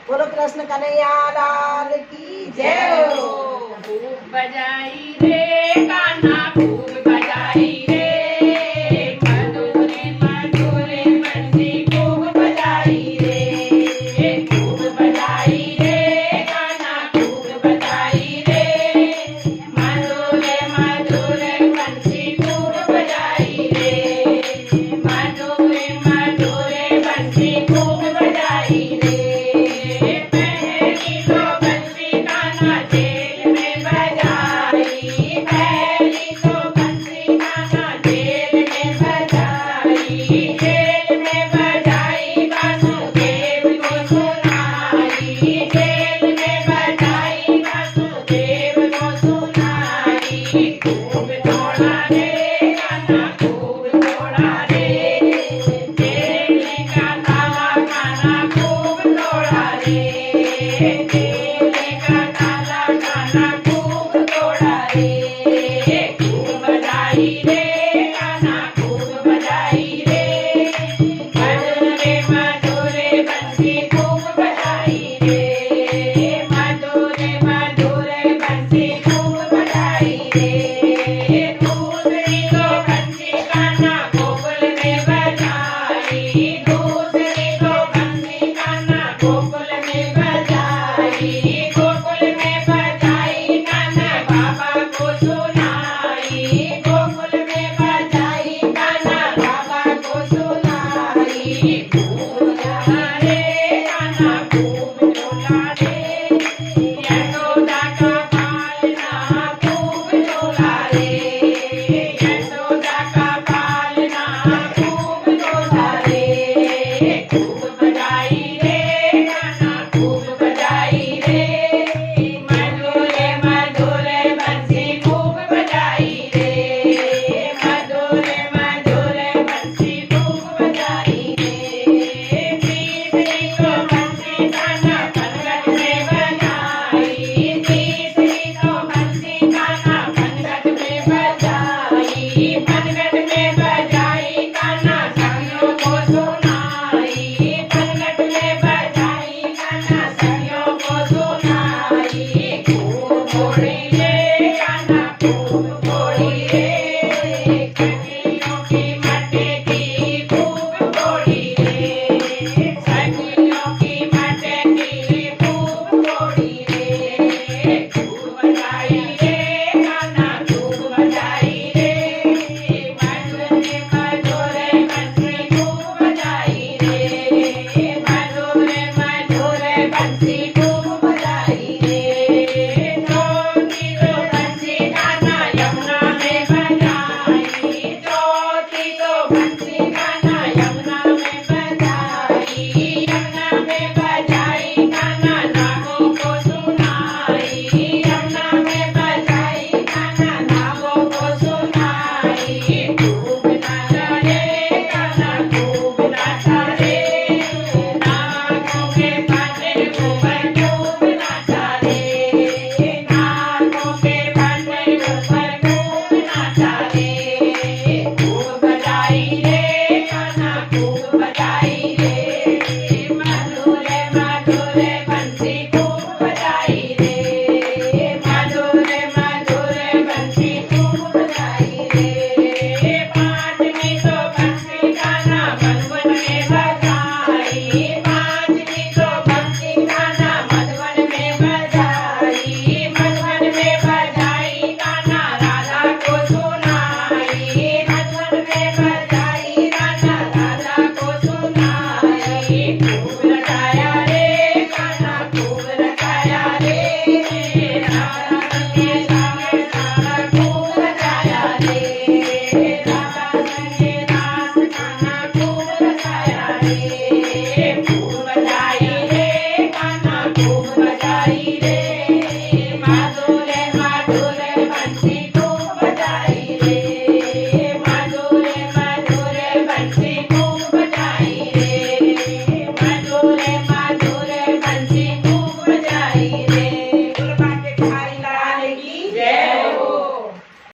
बोलो कृष्ण कन्हैया लाल की जय हो। खूब बजाई रे कान्हा खूब बजाई रे मधुरे मधुरे बंसी खूब बजाई रे खूब बजाई रे कान्हा खूब बजाई रे मधुरे मधुरे बंसी खूब बजाई रे मधुरे मधुरे बंसी खूब बजाई रे पहली तो बंसी कान्हा जेल में बजाई पहली तो बंसी कान्हा जेल में बजाई जेल में बजाई वासुदेव को सुनाई जेल में बजाई वासुदेव को सुनाई खूब दौड़ा रे कान्हा खूब दौड़ा रे जेल का ताला कान्हा खूब दौड़ा रे जेल का ताला कान्हा खूब दौड़ा रे खूब बजाई रे कान्हा खूब बजाई रे मधुरे मधुरे बंसी खूब बजाई रे मधुरे मधुरे बंसी खूब बजाई रे दूसरी तो बंसी कान्हा गोकुल में बजाई दूसरी तो बंसी कान्हा गोकुल में बजाई गोकुल में बजाई कान्हा बाबा को सुनाई गोकुल में बजाई कान्हा बाबा को सुनाई खूब बजा रे कान्हा खूब